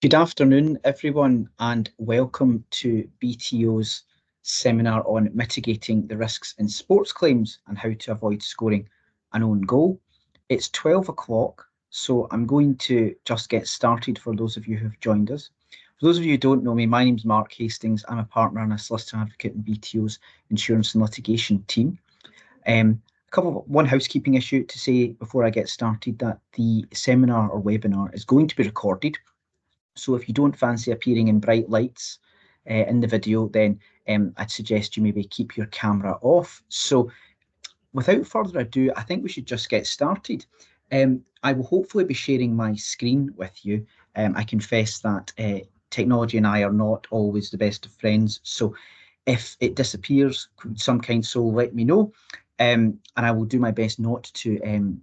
Good afternoon, everyone, and welcome to BTO's seminar on mitigating the risks in sports claims and how to avoid scoring an own goal. It's 12 o'clock, so I'm going to just get started for those of you who have joined us. For those of you who don't know me, my name's Mark Hastings. I'm a partner and a solicitor advocate in BTO's insurance and litigation team. One housekeeping issue to say before I get started, that the seminar or webinar is going to be recorded. So if you don't fancy appearing in bright lights in the video, then I'd suggest you maybe keep your camera off. So without further ado, I think we should just get started. I will hopefully be sharing my screen with you. I confess that technology and I are not always the best of friends. So if it disappears, some kind soul let me know. And I will do my best not to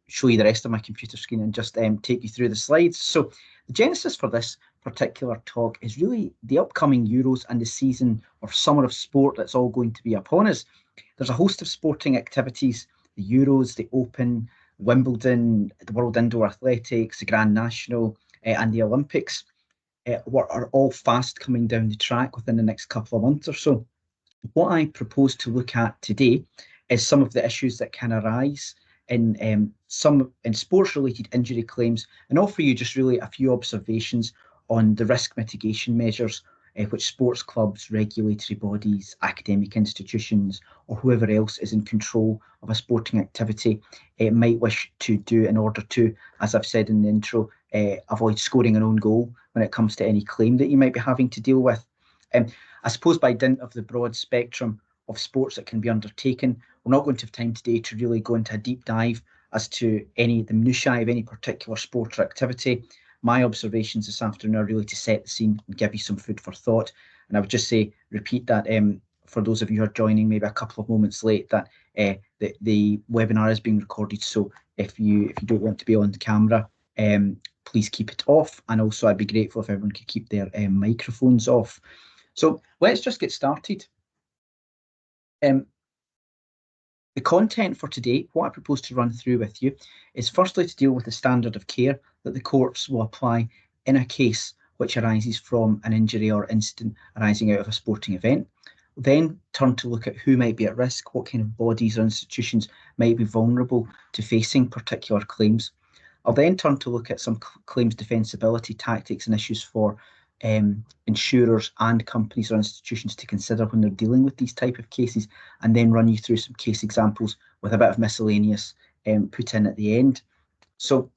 show you the rest of my computer screen and just take you through the slides. So the genesis for this particular talk is really the upcoming Euros and the season or summer of sport that's all going to be upon us. There's a host of sporting activities: the Euros, the Open, Wimbledon, the World Indoor Athletics, the Grand National, and the Olympics are all fast coming down the track within the next couple of months or so. What I propose to look at today is some of the issues that can arise in sports-related injury claims, and offer you just really a few observations on the risk mitigation measures which sports clubs, regulatory bodies, academic institutions, or whoever else is in control of a sporting activity might wish to do in order to, as I've said in the intro, avoid scoring an own goal when it comes to any claim that you might be having to deal with. I suppose by dint of the broad spectrum of sports that can be undertaken, we're not going to have time today to really go into a deep dive as to the minutiae of any particular sport or activity. My observations this afternoon are really to set the scene and give you some food for thought. And I would just repeat that for those of you who are joining maybe a couple of moments late, that the webinar is being recorded. So if you don't want to be on the camera, please keep it off. And also I'd be grateful if everyone could keep their microphones off. So let's just get started. The content for today, what I propose to run through with you, is firstly to deal with the standard of care that the courts will apply in a case which arises from an injury or incident arising out of a sporting event. We'll then turn to look at who might be at risk, what kind of bodies or institutions might be vulnerable to facing particular claims. I'll then turn to look at some claims defensibility tactics and issues for insurers and companies or institutions to consider when they're dealing with these type of cases, and then run you through some case examples with a bit of miscellaneous put in at the end. So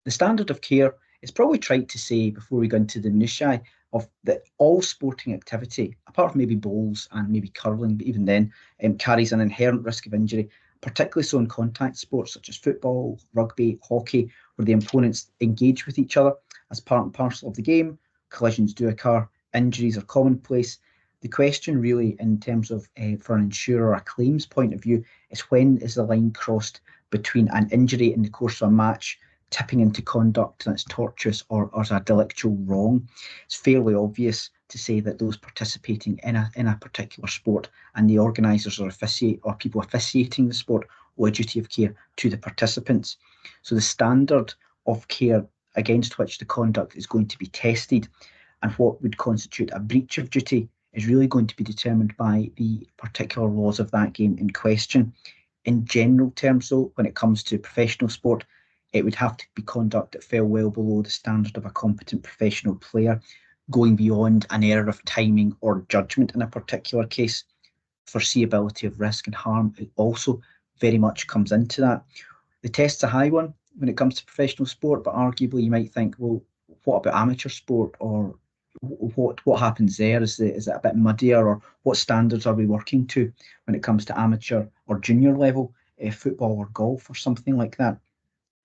the standard of care is probably trite to say before we go into the minutiae of that all sporting activity, apart from maybe bowls and maybe curling, but even then, carries an inherent risk of injury, particularly so in contact sports such as football, rugby, hockey, where the opponents engage with each other as part and parcel of the game. Collisions do occur, injuries are commonplace. The question really, in terms of for an insurer, a claims point of view, is when is the line crossed between an injury in the course of a match tipping into conduct that's tortuous or as a delictual wrong. It's fairly obvious to say that those participating in a particular sport and the organisers or people officiating the sport owe a duty of care to the participants. So the standard of care against which the conduct is going to be tested and what would constitute a breach of duty is really going to be determined by the particular laws of that game in question. In general terms, though, when it comes to professional sport, it would have to be conduct that fell well below the standard of a competent professional player, going beyond an error of timing or judgment in a particular case. Foreseeability of risk and harm also very much comes into that. The test's a high one when it comes to professional sport, but arguably you might think, well, what about amateur sport, or what happens there? Is it a bit muddier, or what standards are we working to when it comes to amateur or junior level football or golf or something like that?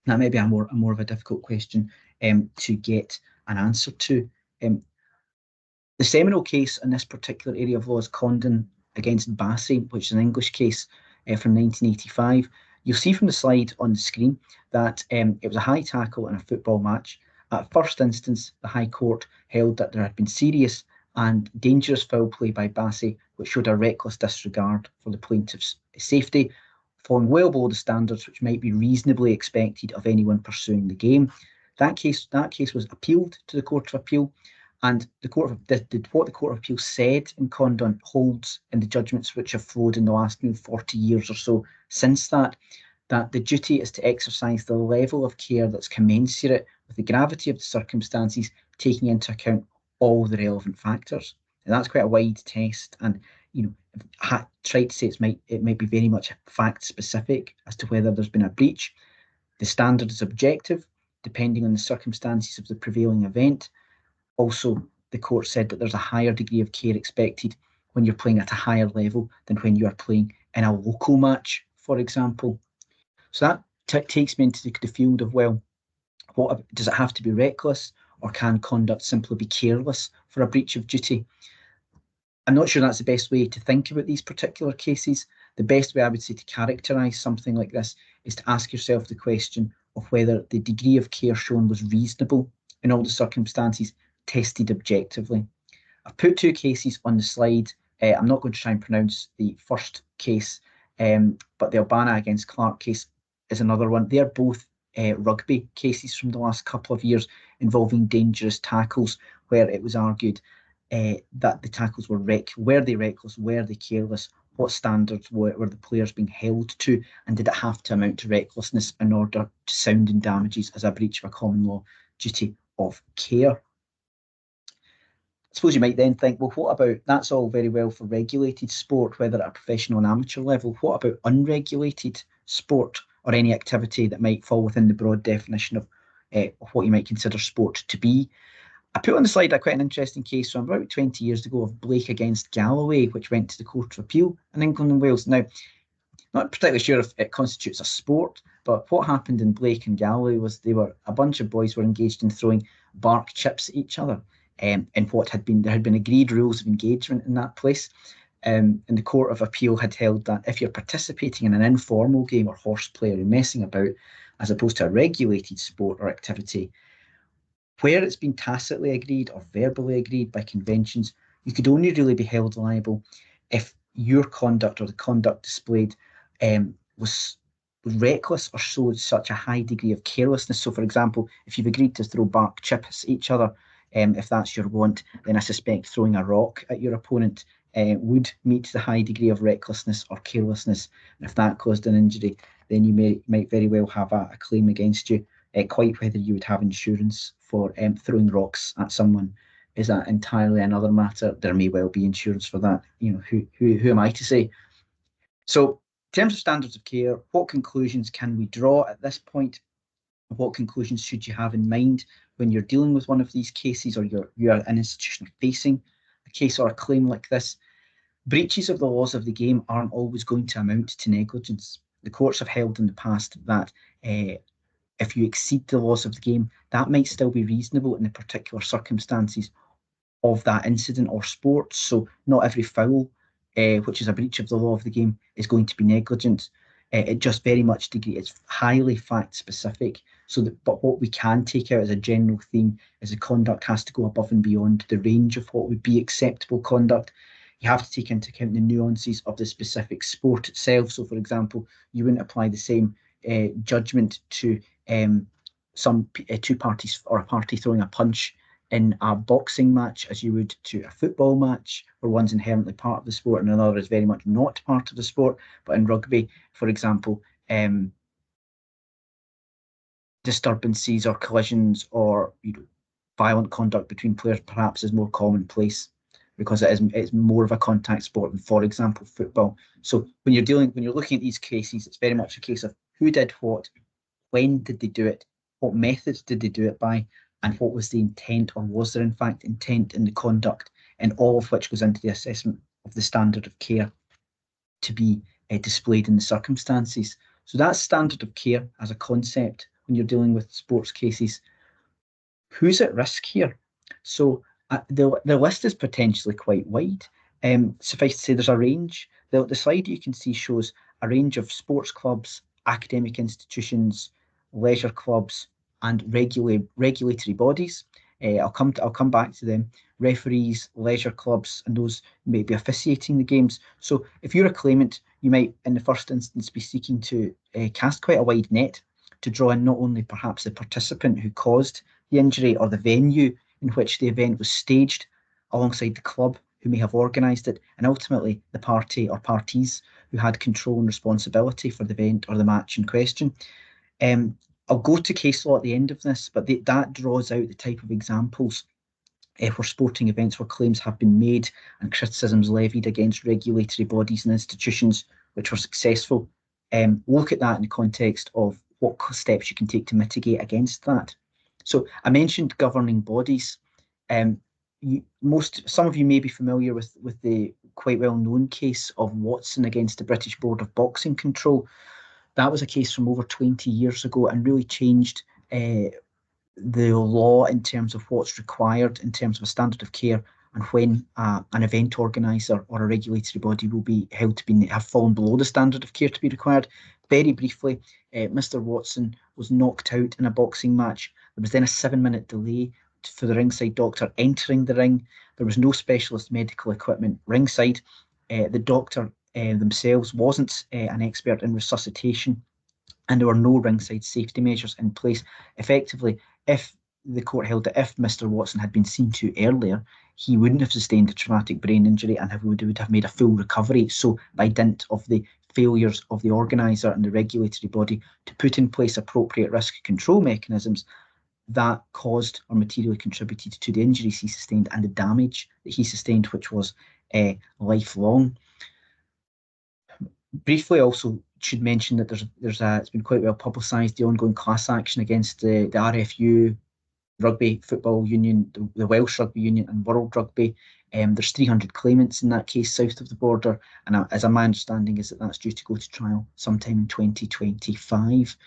That may be a more of a difficult question to get an answer to. The seminal case in this particular area of law is Condon against Bassey, which is an English case from 1985. You'll see from the slide on the screen that it was a high tackle in a football match. At first instance, the High Court held that there had been serious and dangerous foul play by Bassey, which showed a reckless disregard for the plaintiff's safety, falling well below the standards which might be reasonably expected of anyone pursuing the game. That case was appealed to the Court of Appeal, and what the Court of Appeal said in Condon holds in the judgments which have flowed in the last 40 years or so since that the duty is to exercise the level of care that's commensurate with the gravity of the circumstances, taking into account all the relevant factors. And that's quite a wide test, and tried to say it might be very much fact specific as to whether there's been a breach. The standard is objective, depending on the circumstances of the prevailing event. Also, the court said that there's a higher degree of care expected when you're playing at a higher level than when you are playing in a local match, for example. So that takes me into the field of, well, what does it have to be reckless, or can conduct simply be careless for a breach of duty? I'm not sure that's the best way to think about these particular cases. The best way I would say to characterise something like this is to ask yourself the question of whether the degree of care shown was reasonable in all the circumstances, tested objectively. I've put two cases on the slide. I'm not going to try and pronounce the first case, but the Albana against Clark case is another one. They're both rugby cases from the last couple of years involving dangerous tackles, where it was argued that the tackles were they reckless, were they careless, what standards were the players being held to, and did it have to amount to recklessness in order to sound in damages as a breach of a common law duty of care. I suppose you might then think, well, what about, that's all very well for regulated sport, whether at a professional and amateur level, what about unregulated sport or any activity that might fall within the broad definition of what you might consider sport to be? I put on the slide quite an interesting case from about 20 years ago of Blake against Galloway, which went to the Court of Appeal in England and Wales. Now, not particularly sure if it constitutes a sport, but what happened in Blake and Galloway was a bunch of boys were engaged in throwing bark chips at each other, and there had been agreed rules of engagement in that place. And the Court of Appeal had held that if you're participating in an informal game or horseplay or messing about, as opposed to a regulated sport or activity, where it's been tacitly agreed or verbally agreed by conventions, you could only really be held liable if your conduct or the conduct displayed was reckless or showed such a high degree of carelessness. So, for example, if you've agreed to throw bark chips at each other, if that's your want, then I suspect throwing a rock at your opponent would meet the high degree of recklessness or carelessness. And if that caused an injury, then you might very well have a claim against you. Quite whether you would have insurance for throwing rocks at someone is that entirely another matter. There may well be insurance for that. Who am I to say? So, in terms of standards of care, what conclusions can we draw at this point? What conclusions should you have in mind when you're dealing with one of these cases, or you are an institution facing a case or a claim like this? Breaches of the laws of the game aren't always going to amount to negligence. The courts have held in the past that if you exceed the laws of the game, that might still be reasonable in the particular circumstances of that incident or sport. So not every foul, which is a breach of the law of the game, is going to be negligent. It just very much it's highly fact specific. But what we can take out as a general theme is the conduct has to go above and beyond the range of what would be acceptable conduct. You have to take into account the nuances of the specific sport itself. So, for example, you wouldn't apply the same judgment to two parties or a party throwing a punch in a boxing match as you would to a football match, where one's inherently part of the sport and another is very much not part of the sport. But in rugby, for example, disturbances or collisions or violent conduct between players perhaps is more commonplace because it's more of a contact sport than, for example, football. So when you're looking at these cases, it's very much a case of who did what, when did they do it, what methods did they do it by, and what was the intent, or was there in fact intent in the conduct, and all of which goes into the assessment of the standard of care to be displayed in the circumstances. So that's standard of care as a concept when you're dealing with sports cases. Who's at risk here? So the list is potentially quite wide. Suffice to say, there's a range. The slide you can see shows a range of sports clubs, academic institutions, leisure clubs, and regulatory bodies. I'll come back to them. Referees, leisure clubs, and those may be officiating the games. So if you're a claimant, you might, in the first instance, be seeking to cast quite a wide net to draw in not only perhaps the participant who caused the injury or the venue in which the event was staged, alongside the club who may have organised it, and ultimately the party or parties who had control and responsibility for the event or the match in question. I'll go to case law at the end of this, but that draws out the type of examples where sporting events where claims have been made and criticisms levied against regulatory bodies and institutions which were successful. Look at that in the context of what steps you can take to mitigate against that. So I mentioned governing bodies. Some of you may be familiar with the quite well-known case of Watson against the British Board of Boxing Control. That was a case from over 20 years ago and really changed the law in terms of what's required in terms of a standard of care and when an event organiser or a regulatory body will be held to have fallen below the standard of care to be required. Very briefly, Mr. Watson was knocked out in a boxing match. There was then a 7-minute delay for the ringside doctor entering the ring. There was no specialist medical equipment ringside. The doctor themselves wasn't an expert in resuscitation, and there were no ringside safety measures in place. Effectively, if the court held that if Mr. Watson had been seen to earlier, he wouldn't have sustained a traumatic brain injury and would have made a full recovery. So by dint of the failures of the organiser and the regulatory body to put in place appropriate risk control mechanisms, that caused or materially contributed to the injuries he sustained and the damage that he sustained, which was lifelong. Briefly, also should mention that it's been quite well publicised, the ongoing class action against the RFU, Rugby Football Union, the Welsh Rugby Union and World Rugby. There's 300 claimants in that case south of the border, and as my understanding is that's due to go to trial sometime in 2025.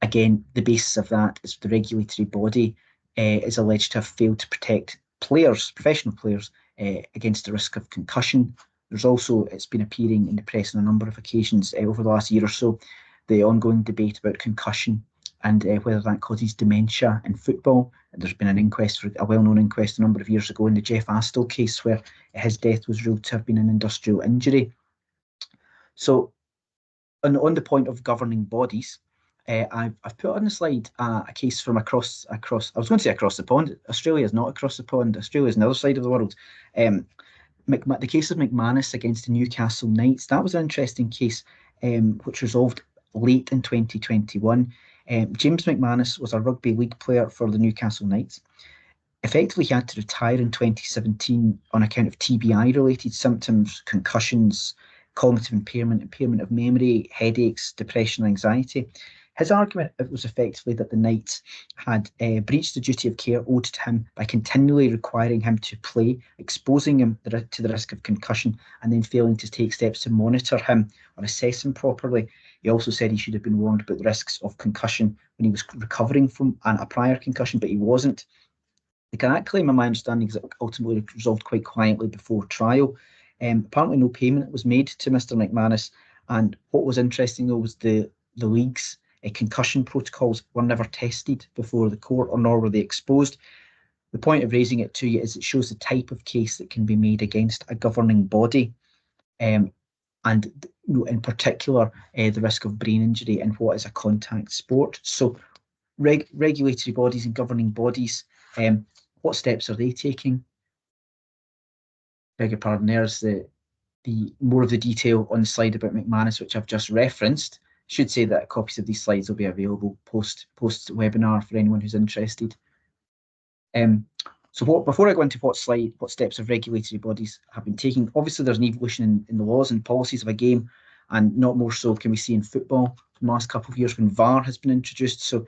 Again, the basis of that is the regulatory body is alleged to have failed to protect players, professional players, against the risk of concussion. There's also, it's been appearing in the press on a number of occasions over the last year or so, the ongoing debate about concussion and whether that causes dementia in football. There's been an inquest, a well-known inquest a number of years ago in the Jeff Astle case where his death was ruled to have been an industrial injury. So on the point of governing bodies, I've put on the slide a case from across, I was going to say across the pond. Australia is not across the pond. Australia is on the other side of the world. The case of McManus against the Newcastle Knights, that was an interesting case which resolved late in 2021. James McManus was a rugby league player for the Newcastle Knights. Effectively, he had to retire in 2017 on account of TBI-related symptoms, concussions, cognitive impairment, impairment of memory, headaches, depression, anxiety. His argument was effectively that the Knights had breached the duty of care owed to him by continually requiring him to play, exposing him to the risk of concussion, and then failing to take steps to monitor him or assess him properly. He also said he should have been warned about the risks of concussion when he was recovering from a prior concussion, but he wasn't. That claim, in my understanding, is ultimately resolved quite quietly before trial. Apparently no payment was made to Mr. McManus, and what was interesting though was the league's concussion protocols were never tested before the court, or nor were they exposed. The point of raising it to you is it shows the type of case that can be made against a governing body, and in particular the risk of brain injury in what is a contact sport. So regulatory bodies and governing bodies, what steps are they taking? Beg your pardon, there's the more of the detail on the slide about McManus, which I've just referenced. Should say that copies of these slides will be available post webinar for anyone who's interested. So before I go into what steps of regulatory bodies have been taking, obviously there's an evolution in the laws and policies of a game, and not more so can we see in football in the last couple of years when VAR has been introduced. So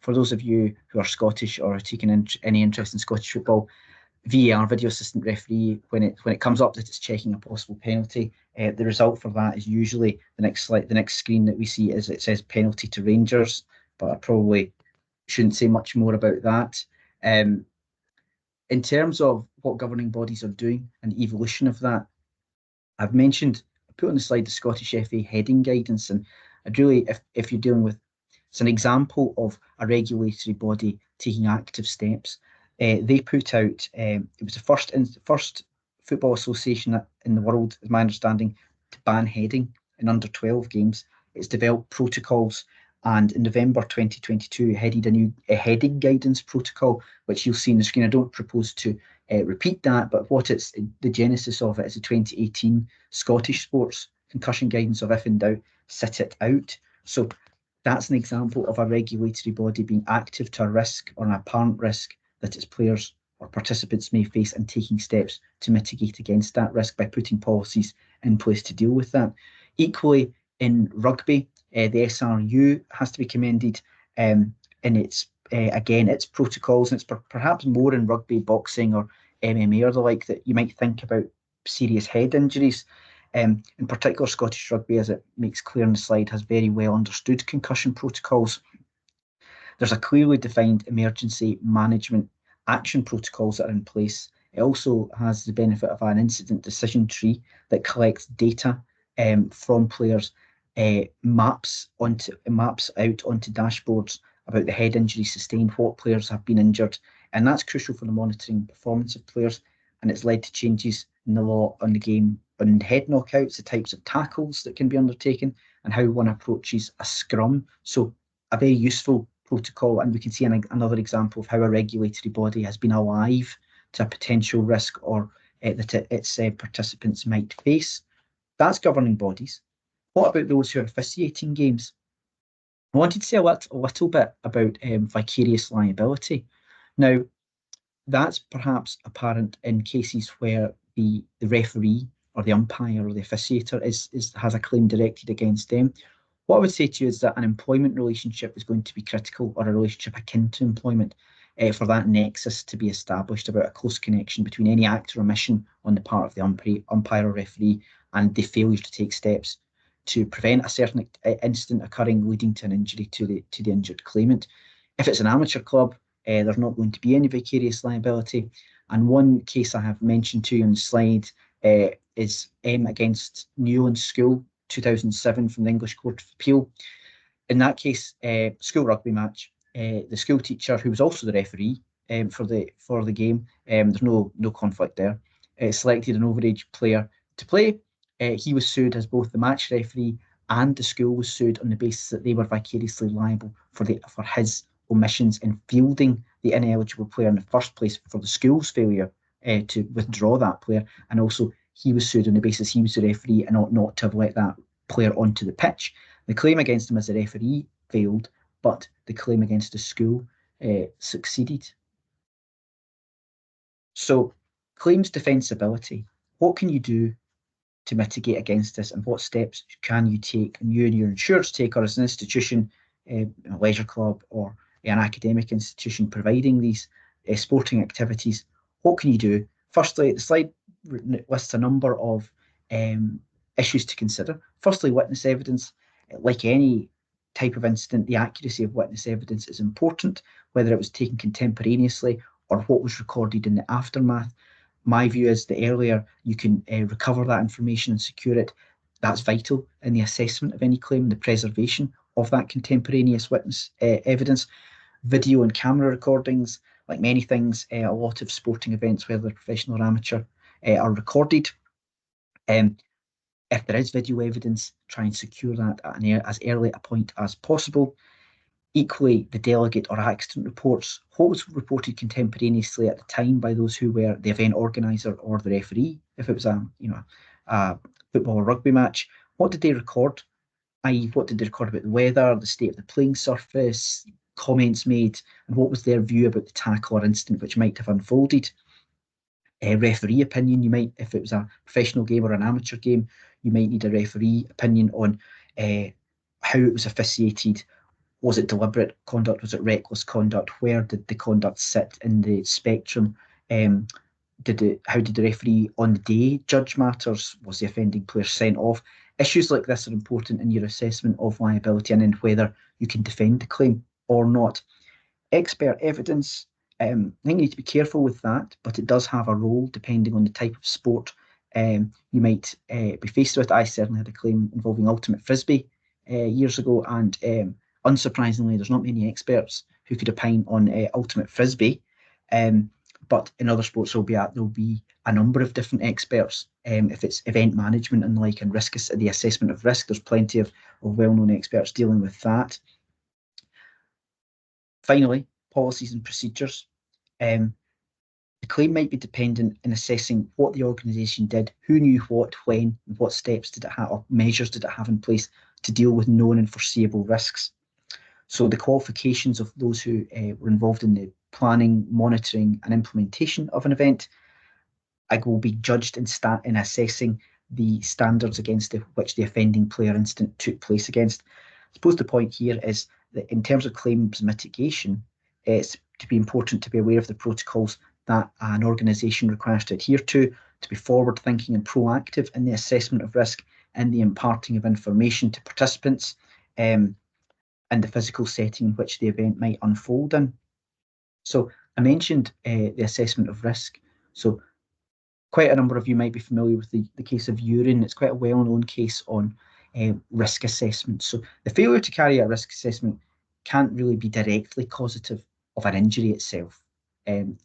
for those of you who are Scottish or are taking any interest in Scottish football, VAR, video assistant referee, when it comes up that it's checking a possible penalty, the result for that is usually the next screen that we see is it says penalty to Rangers, but I probably shouldn't say much more about that. In terms of what governing bodies are doing and the evolution of that, I put on the slide the Scottish FA heading guidance, and I'd really, if you're dealing with, it's an example of a regulatory body taking active steps. They put out, it was the first football association in the world, is my understanding, to ban heading in under 12 games. It's developed protocols And in November 2022, headed a new heading guidance protocol, which you'll see on the screen. I don't propose to repeat that, but the genesis of it is the 2018 Scottish Sports Concussion Guidance of, if in doubt, sit it out. So that's an example of a regulatory body being active to a risk or an apparent risk that its players or participants may face, and taking steps to mitigate against that risk by putting policies in place to deal with that. Equally, in rugby, the SRU has to be commended in its protocols, and it's perhaps more in rugby, boxing, or MMA or the like that you might think about serious head injuries. In particular, Scottish Rugby, as it makes clear on the slide, has very well understood concussion protocols. There's a clearly defined emergency management action protocols that are in place. It also has the benefit of an incident decision tree that collects data from players, maps out onto dashboards about the head injuries sustained, what players have been injured, and that's crucial for the monitoring performance of players. And it's led to changes in the law on the game on head knockouts, the types of tackles that can be undertaken, and how one approaches a scrum. So a very useful protocol, and we can see another example of how a regulatory body has been alive to a potential risk or that its participants might face. That's governing bodies. What about those who are officiating games? I wanted to say a little bit about vicarious liability. Now, that's perhaps apparent in cases where the referee or the umpire or the officiator has a claim directed against them. What I would say to you is that an employment relationship is going to be critical, or a relationship akin to employment, for that nexus to be established about a close connection between any act or omission on the part of the umpire or referee and the failure to take steps to prevent a certain incident occurring leading to an injury to the injured claimant. If it's an amateur club, there's not going to be any vicarious liability. And one case I have mentioned to you on the slide is against Newlands School, 2007, from the English Court of Appeal. In that case, school rugby match, the school teacher, who was also the referee for the game, there's no conflict there, selected an overage player to play. He was sued as both the match referee and the school was sued on the basis that they were vicariously liable for his omissions in fielding the ineligible player in the first place, for the school's failure to withdraw that player, and also he was sued on the basis he was the referee and ought not to have let that player onto the pitch. The claim against him as a referee failed, but the claim against the school succeeded. So, claims defensibility. What can you do to mitigate against this, and what steps can you take, and you and your insurers take, or as an institution, a leisure club or an academic institution providing these sporting activities? What can you do? Firstly, the slide lists a number of issues to consider. Firstly, witness evidence. Like any type of incident, the accuracy of witness evidence is important, whether it was taken contemporaneously or what was recorded in the aftermath. My view is the earlier you can recover that information and secure it, that's vital in the assessment of any claim, the preservation of that contemporaneous witness evidence. Video and camera recordings, like many things, a lot of sporting events, whether professional or amateur, are recorded. If there is video evidence, try and secure that at as early a point as possible. Equally, the delegate or accident reports, what was reported contemporaneously at the time by those who were the event organizer or the referee. If it was a football or rugby match, what did they record? I.e., what did they record about the weather, the state of the playing surface, comments made, and what was their view about the tackle or incident which might have unfolded? Referee opinion, if it was a professional game or an amateur game, you might need a referee opinion on how it was officiated. Was it deliberate conduct? Was it reckless conduct? Where did the conduct sit in the spectrum? How did the referee on the day judge matters? Was the offending player sent off? Issues like this are important in your assessment of liability and in whether you can defend the claim or not. Expert evidence, I think you need to be careful with that, but it does have a role depending on the type of sport you might be faced with. I certainly had a claim involving ultimate frisbee years ago, and unsurprisingly, there's not many experts who could opine on ultimate frisbee, but in other sports there'll be a number of different experts. If it's event management and the assessment of risk, there's plenty of well-known experts dealing with that. Finally, policies and procedures. The claim might be dependent in assessing what the organisation did, who knew what, when, and what steps did it have, or measures did it have in place to deal with known and foreseeable risks. So the qualifications of those who were involved in the planning, monitoring, and implementation of an event will be judged in assessing the standards against which the offending player incident took place against. I suppose the point here is that in terms of claims mitigation, it's to be important to be aware of the protocols that an organisation requires to adhere to be forward-thinking and proactive in the assessment of risk and the imparting of information to participants, and the physical setting in which the event might unfold in. So I mentioned the assessment of risk. So quite a number of you might be familiar with the case of Euros. It's quite a well-known case on risk assessment. So the failure to carry out a risk assessment can't really be directly causative of an injury itself.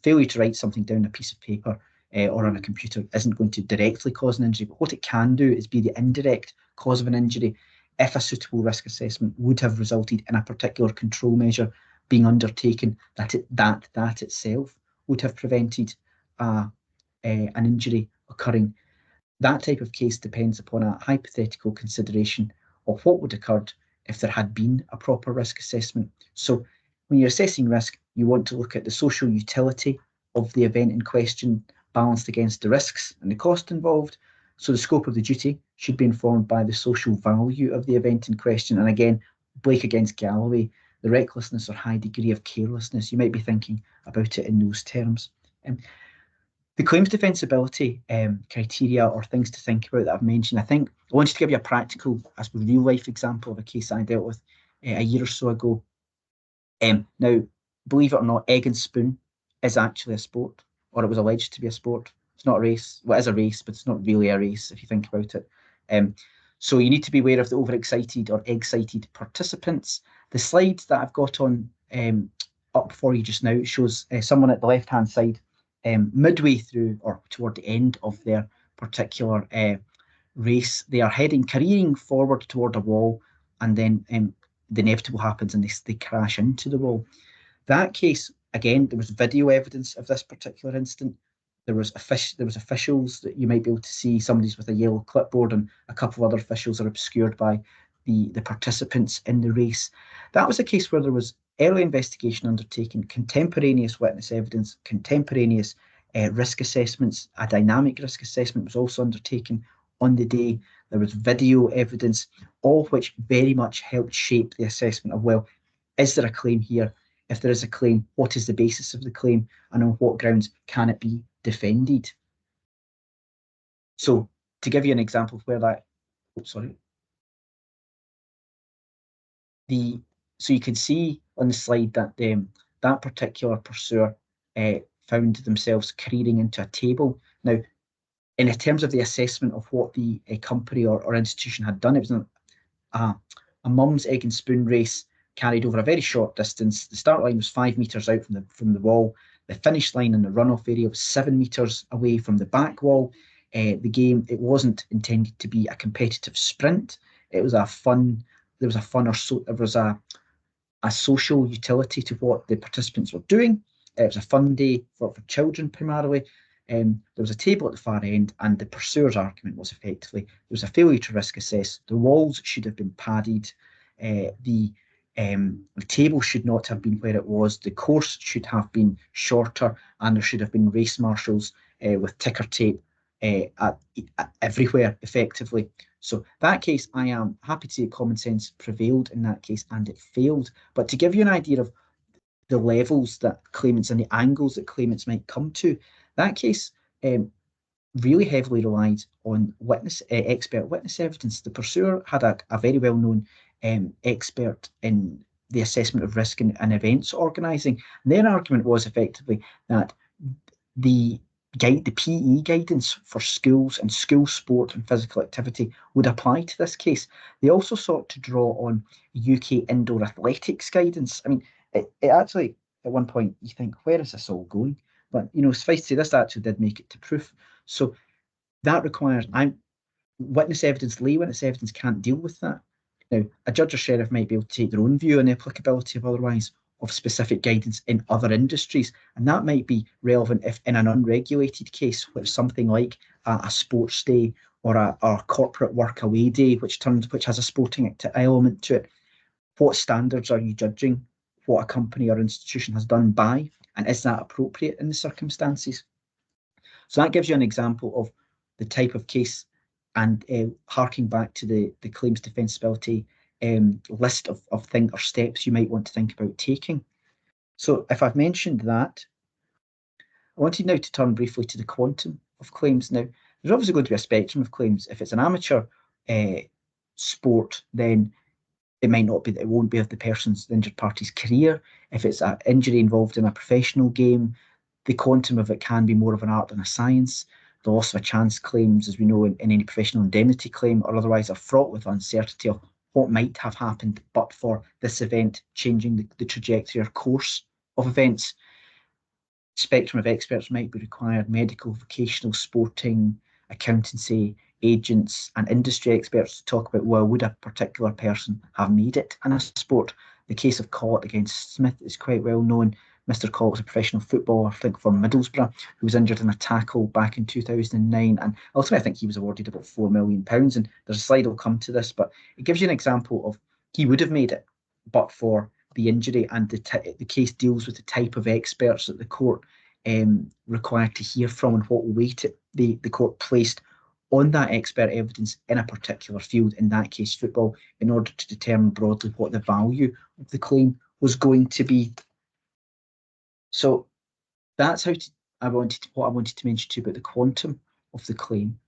Failure to write something down on a piece of paper or on a computer isn't going to directly cause an injury, but what it can do is be the indirect cause of an injury if a suitable risk assessment would have resulted in a particular control measure being undertaken that itself would have prevented an injury occurring. That type of case depends upon a hypothetical consideration of what would have occurred if there had been a proper risk assessment. So when you're assessing risk, you want to look at the social utility of the event in question balanced against the risks and the cost involved. So the scope of the duty should be informed by the social value of the event in question. And again, Blake against Galloway, the recklessness or high degree of carelessness, you might be thinking about it in those terms. The claims defensibility criteria or things to think about that I've mentioned, I think I wanted to give you a practical, I suppose, real life example of a case I dealt with a year or so ago. Now, believe it or not, egg and spoon is actually a sport, or it was alleged to be a sport. It's not a race. Well, it is a race, but it's not really a race if you think about it. So you need to be aware of the overexcited or excited participants. The slide that I've got on up for you just now shows someone at the left-hand side midway through or toward the end of their particular race. They are careering forward toward a wall, and then the inevitable happens and they crash into the wall. That case, again, there was video evidence of this particular incident. There was officials that you might be able to see. Somebody's with a yellow clipboard, and a couple of other officials are obscured by the participants in the race. That was a case where there was early investigation undertaken, contemporaneous witness evidence, contemporaneous risk assessments. A dynamic risk assessment was also undertaken on the day. There was video evidence, all which very much helped shape the assessment of, well, is there a claim here? If there is a claim, what is the basis of the claim, and on what grounds can it be defended? So to give you an example of where that, so you can see on the slide that that particular pursuer found themselves careering into a table. Now, in terms of the assessment of what the company or institution had done, it was a mum's egg and spoon race carried over a very short distance. The start line was 5 metres out from the wall. The finish line in the runoff area was 7 metres away from the back wall. The game, it wasn't intended to be a competitive sprint. It was a fun. There was a social utility to what the participants were doing. It was a fun day for children primarily. There was a table at the far end, and the pursuer's argument was effectively there was a failure to risk assess. The walls should have been padded. The table should not have been where it was. The course should have been shorter, and there should have been race marshals with ticker tape everywhere, effectively. So that case, I am happy to say common sense prevailed in that case, and it failed. But to give you an idea of the levels that claimants and the angles that claimants might come to, that case really heavily relied on expert witness evidence. The pursuer had a very well-known expert in the assessment of risk and events organising. Their argument was effectively that the PE guidance for schools and school sport and physical activity would apply to this case. They also sought to draw on UK indoor athletics guidance. I mean, it actually, at one point, you think, where is this all going? But, suffice to say, this actually did make it to proof. So that requires, lay witness evidence can't deal with that. Now, a judge or sheriff might be able to take their own view on the applicability of otherwise, of specific guidance in other industries. And that might be relevant if in an unregulated case, where something like a sports day or a corporate work away day, which has a sporting element to it. What standards are you judging what a company or institution has done by, and is that appropriate in the circumstances? So that gives you an example of the type of case, and harking back to the claims defensibility list of things or steps you might want to think about taking. So if I've mentioned that, I wanted now to turn briefly to the quantum of claims. Now, there's obviously going to be a spectrum of claims. If it's an amateur sport, then it might not be that it won't be of the injured party's career. If it's an injury involved in a professional game, the quantum of it can be more of an art than a science. The loss of a chance claims, as we know in any professional indemnity claim or otherwise, are fraught with uncertainty of what might have happened but for this event changing the trajectory or course of events. Spectrum of experts might be required: medical, vocational, sporting, accountancy, agents, and industry experts to talk about, well, would a particular person have made it in a sport? The case of Collett against Smith is quite well known. Mr. Collett was a professional footballer, I think, for Middlesbrough, who was injured in a tackle back in 2009. And ultimately, I think he was awarded about £4 million. And there's a slide will come to this, but it gives you an example of he would have made it, but for the injury. And the case deals with the type of experts that the court required to hear from and what weight the court placed on that expert evidence in a particular field, in that case football, in order to determine broadly what the value of the claim was going to be. So that's what I wanted to mention to you about the quantum of the claim.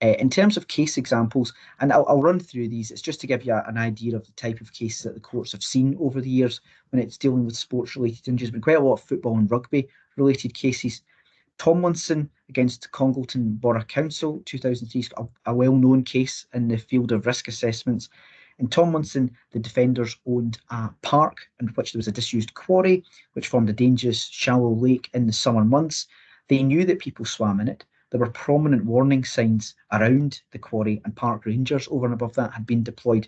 In terms of case examples, and I'll run through these, it's just to give you an idea of the type of cases that the courts have seen over the years when it's dealing with sports-related injuries. There's been quite a lot of football and rugby-related cases. Tomlinson against Congleton Borough Council, 2003, a well-known case in the field of risk assessments. In Tomlinson, the defenders owned a park in which there was a disused quarry, which formed a dangerous shallow lake in the summer months. They knew that people swam in it. There were prominent warning signs around the quarry, and park rangers over and above that had been deployed.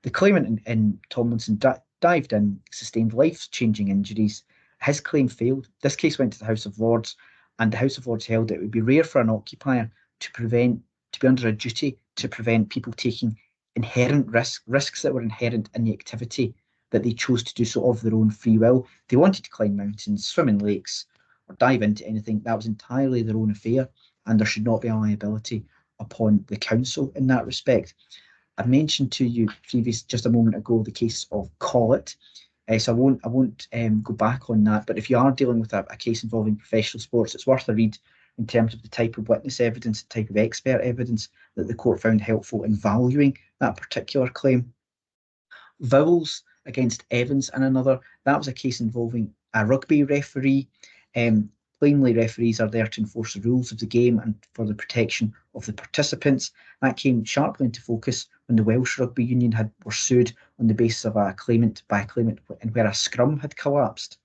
The claimant in Tomlinson dived in, sustained life-changing injuries. His claim failed. This case went to the House of Lords, and the House of Lords held it would be rare for an occupier to be under a duty to prevent people taking inherent risks that were inherent in the activity that they chose to do so of their own free will. They wanted to climb mountains, swim in lakes, or dive into anything. That was entirely their own affair, and there should not be a liability upon the council in that respect. I mentioned to you just a moment ago the case of Collett. So I won't go back on that. But if you are dealing with a case involving professional sports, it's worth a read in terms of the type of witness evidence, the type of expert evidence that the court found helpful in valuing that particular claim. Vowles against Evans and another, that was a case involving a rugby referee. Plainly, referees are there to enforce the rules of the game and for the protection of the participants. That came sharply into focus when the Welsh Rugby Union were sued on the basis of a claimant by a claimant and where a scrum had collapsed.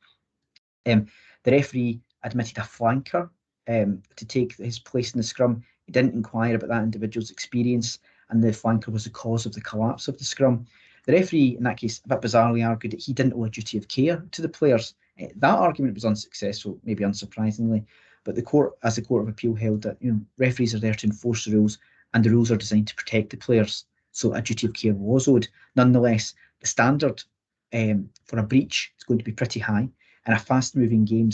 The referee admitted a flanker to take his place in the scrum. He didn't inquire about that individual's experience, and the flanker was the cause of the collapse of the scrum. The referee, in that case, a bit bizarrely argued that he didn't owe a duty of care to the players. That argument was unsuccessful, maybe unsurprisingly, but the Court of Appeal held that referees are there to enforce the rules, and the rules are designed to protect the players, so a duty of care was owed. Nonetheless, the standard for a breach is going to be pretty high. In a fast-moving game,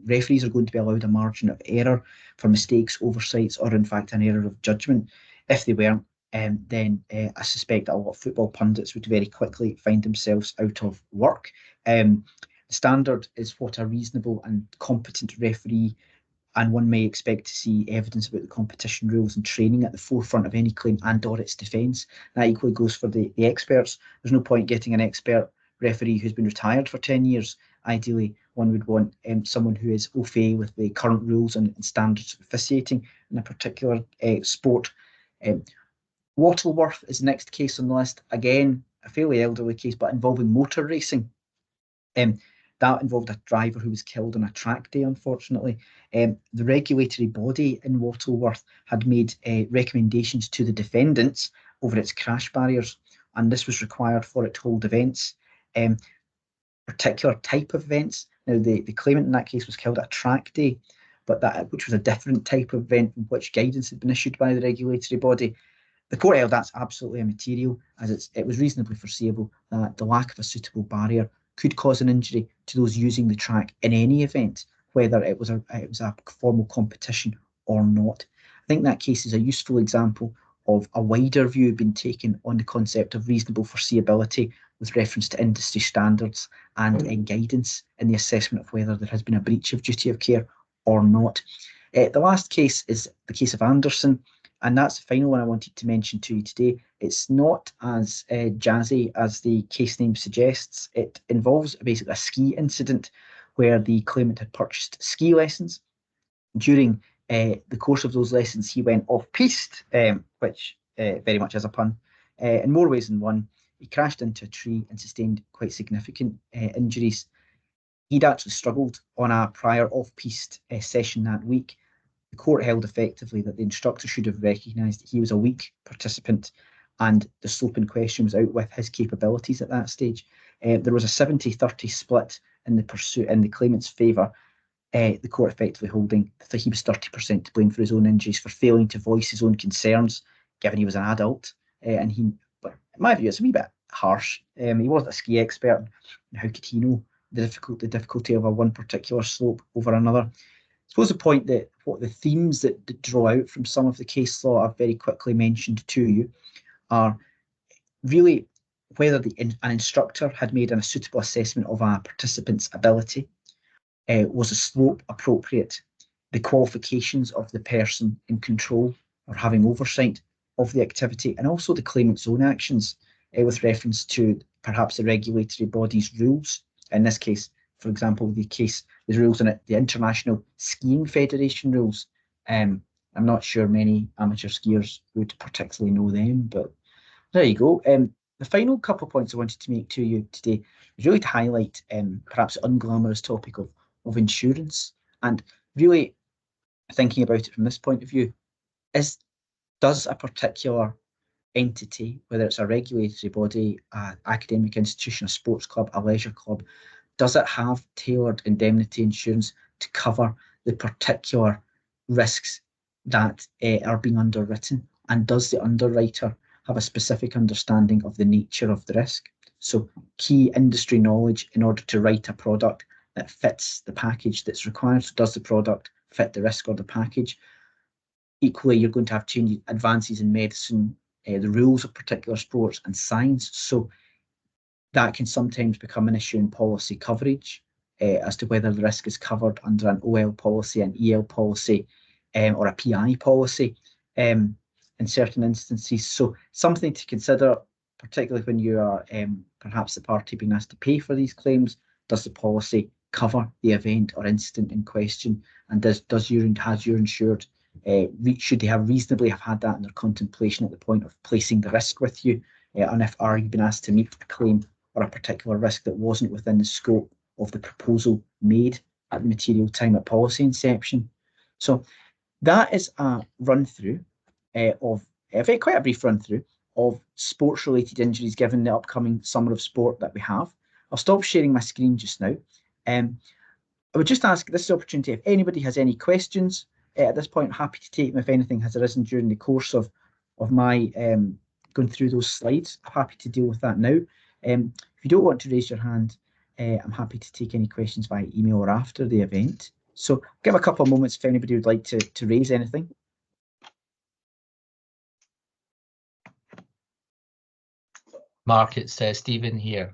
referees are going to be allowed a margin of error for mistakes, oversights, or in fact an error of judgment. If they weren't, then I suspect that a lot of football pundits would very quickly find themselves out of work. The standard is what a reasonable and competent referee, and one may expect to see evidence about the competition rules and training at the forefront of any claim and or its defence. That equally goes for the experts. There's no point getting an expert referee who's been retired for 10 years. Ideally, one would want someone who is au fait with the current rules and standards of officiating in a particular sport. Wattleworth is the next case on the list. Again, a fairly elderly case, but involving motor racing. That involved a driver who was killed on a track day, unfortunately. The regulatory body in Wattleworth had made recommendations to the defendants over its crash barriers, and this was required for it to hold events. particular type of events. Now, the claimant in that case was killed at a track day, but which was a different type of event from which guidance had been issued by the regulatory body. The court held that's absolutely immaterial, as it was reasonably foreseeable that the lack of a suitable barrier could cause an injury to those using the track in any event, whether it was a formal competition or not. I think that case is a useful example of a wider view being taken on the concept of reasonable foreseeability with reference to industry standards and guidance in the assessment of whether there has been a breach of duty of care or not. The last case is the case of Anderson, and that's the final one I wanted to mention to you today. It's not as jazzy as the case name suggests. It involves basically a ski incident where the claimant had purchased ski lessons. During the course of those lessons, he went off-piste, which very much is a pun, in more ways than one. He crashed into a tree and sustained quite significant injuries. He'd actually struggled on a prior off-piste session that week. The court held effectively that the instructor should have recognised that he was a weak participant and the slope in question was out with his capabilities at that stage. There was a 70-30 split in the pursuit in the claimant's favour, the court effectively holding that he was 30% to blame for his own injuries for failing to voice his own concerns, given he was an adult. But in my view, it's a wee bit harsh. He wasn't a ski expert. How could he know the difficulty of one particular slope over another? I suppose the point that what the themes that draw out from some of the case law I've very quickly mentioned to you are really whether an instructor had made a suitable assessment of a participant's ability, was the slope appropriate, the qualifications of the person in control or having oversight of the activity, and also the claimant's own actions with reference to perhaps the regulatory body's rules. In this case, for example, the rules in it, the International Skiing Federation rules. I'm not sure many amateur skiers would particularly know them, but there you go. The final couple of points I wanted to make to you today is really to highlight perhaps the unglamorous topic of insurance, and really thinking about it from this point of view. Does a particular entity, whether it's a regulatory body, an academic institution, a sports club, a leisure club, does it have tailored indemnity insurance to cover the particular risks that are being underwritten? And does the underwriter have a specific understanding of the nature of the risk? So key industry knowledge in order to write a product that fits the package that's required. So does the product fit the risk or the package? Equally, you're going to have advances in medicine, the rules of particular sports and science. So that can sometimes become an issue in policy coverage as to whether the risk is covered under an OL policy, an EL policy, or a PI policy in certain instances. So something to consider, particularly when you are perhaps the party being asked to pay for these claims. Does the policy cover the event or incident in question? And has your insured, should they have reasonably had that in their contemplation at the point of placing the risk with you? And if are you been asked to meet a claim or a particular risk that wasn't within the scope of the proposal made at the material time at policy inception? So that is a run through of quite a brief run through of sports related injuries given the upcoming summer of sport that we have. I'll stop sharing my screen just now. I would just ask this opportunity if anybody has any questions at this point. Happy to take them if anything has arisen during the course of my going through those slides. I'm happy to deal with that now. If you don't want to raise your hand, I'm happy to take any questions via email or after the event. So give a couple of moments if anybody would like to raise anything. Mark, it's Stephen here.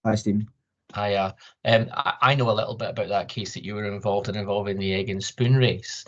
Hi, Stephen. Hi, I know a little bit about that case that you were involved in involving the egg and spoon race,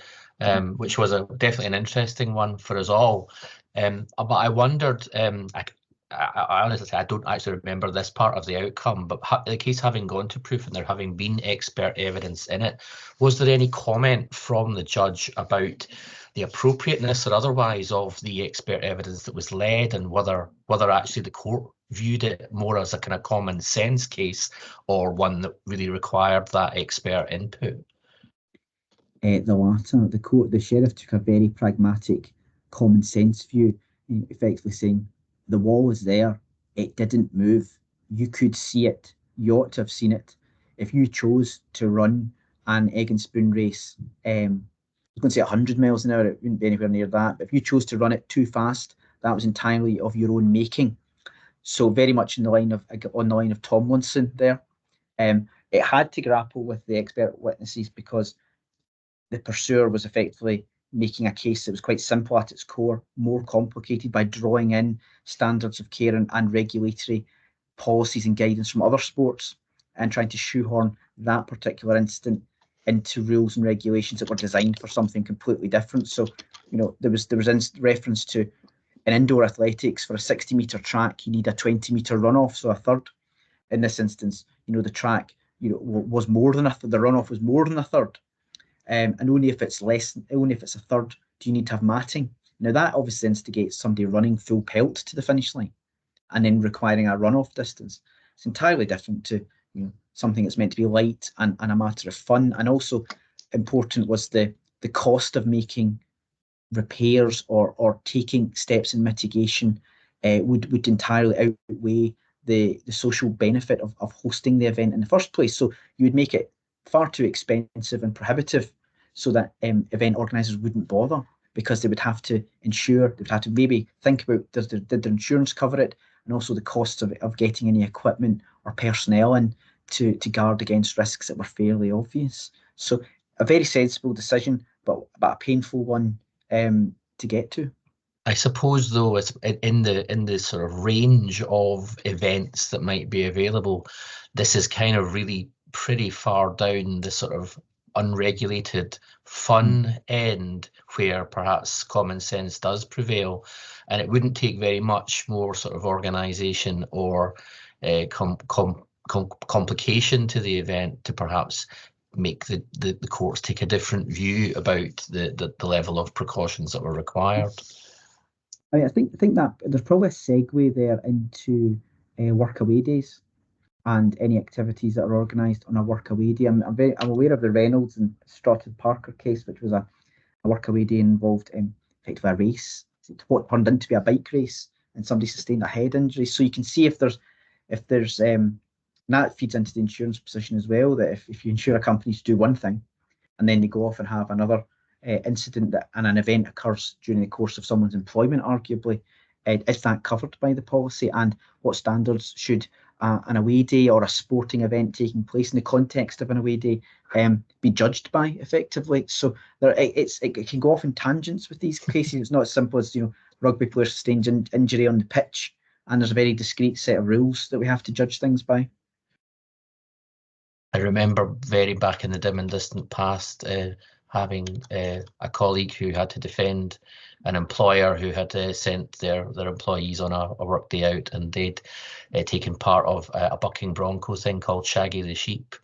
which was definitely an interesting one for us all. But I wondered, I honestly say I don't actually remember this part of the outcome, but the case having gone to proof and there having been expert evidence in it, was there any comment from the judge about the appropriateness or otherwise of the expert evidence that was led, and whether actually the court viewed it more as a kind of common sense case or one that really required that expert input? The latter. The sheriff took a very pragmatic, common sense view, effectively saying the wall is there, it didn't move, you could see it, you ought to have seen it. If you chose to run an egg and spoon race, I was going to say 100 miles an hour, it wouldn't be anywhere near that. But if you chose to run it too fast, that was entirely of your own making. So very much on the line of Tomlinson there. It had to grapple with the expert witnesses because the pursuer was effectively making a case that was quite simple at its core, more complicated by drawing in standards of care and regulatory policies and guidance from other sports and trying to shoehorn that particular incident into rules and regulations that were designed for something completely different. So, there was reference to in indoor athletics, for a 60-metre track, you need a 20-metre runoff, so a third. In this instance, the track, was more than the runoff was more than a third. And only if it's a third, do you need to have matting. Now that obviously instigates somebody running full pelt to the finish line and then requiring a runoff distance. It's entirely different to something that's meant to be light and a matter of fun. And also important was the cost of making repairs or taking steps in mitigation would entirely outweigh the social benefit of hosting the event in the first place. So you would make it far too expensive and prohibitive so that event organisers wouldn't bother, because they would have to maybe think about, did their insurance cover it, and also the costs of getting any equipment or personnel in to guard against risks that were fairly obvious. So a very sensible decision, but a painful one to get to. I suppose, though, it's in the sort of range of events that might be available, this is kind of really pretty far down the sort of unregulated fun end, where perhaps common sense does prevail, and it wouldn't take very much more sort of organisation or complication to the event to perhaps make the courts take a different view about the level of precautions that were required. I think that there's probably a segue there into work-away days and any activities that are organised on a work-away day. I'm aware of the Reynolds and Stratton Parker case, which was a work-away day involved effectively a race, what turned into be a bike race, and somebody sustained a head injury. So you can see if there's and that feeds into the insurance position as well, that if you insure a company to do one thing and then they go off and have another incident and an event occurs during the course of someone's employment, arguably, is that covered by the policy, and what standards should an away day or a sporting event taking place in the context of an away day be judged by effectively. So it can go off in tangents with these cases. It's not as simple as rugby players sustained injury on the pitch and there's a very discrete set of rules that we have to judge things by. I remember very back in the dim and distant past having a colleague who had to defend an employer who had sent their employees on a work day out, and they'd taken part of a bucking bronco thing called Shaggy the Sheep.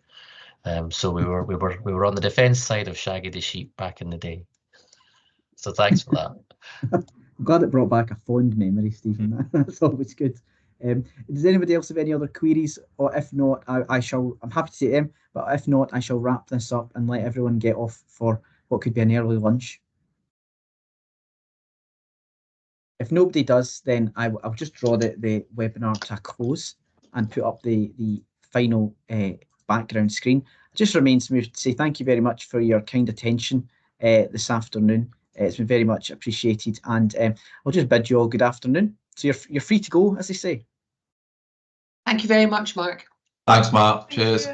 So we were on the defence side of Shaggy the Sheep back in the day. So thanks for that. I'm glad it brought back a fond memory, Stephen. That's always good. Does anybody else have any other queries? Or if not, I'm happy to take them, but if not, I shall wrap this up and let everyone get off for what could be an early lunch. If nobody does, then I'll just draw the webinar to a close and put up the final background screen. It just remains for me to say thank you very much for your kind attention this afternoon. It's been very much appreciated, and I'll just bid you all good afternoon. So you're free to go, as they say. Thank you very much, Mark. Thanks, Mark. Cheers.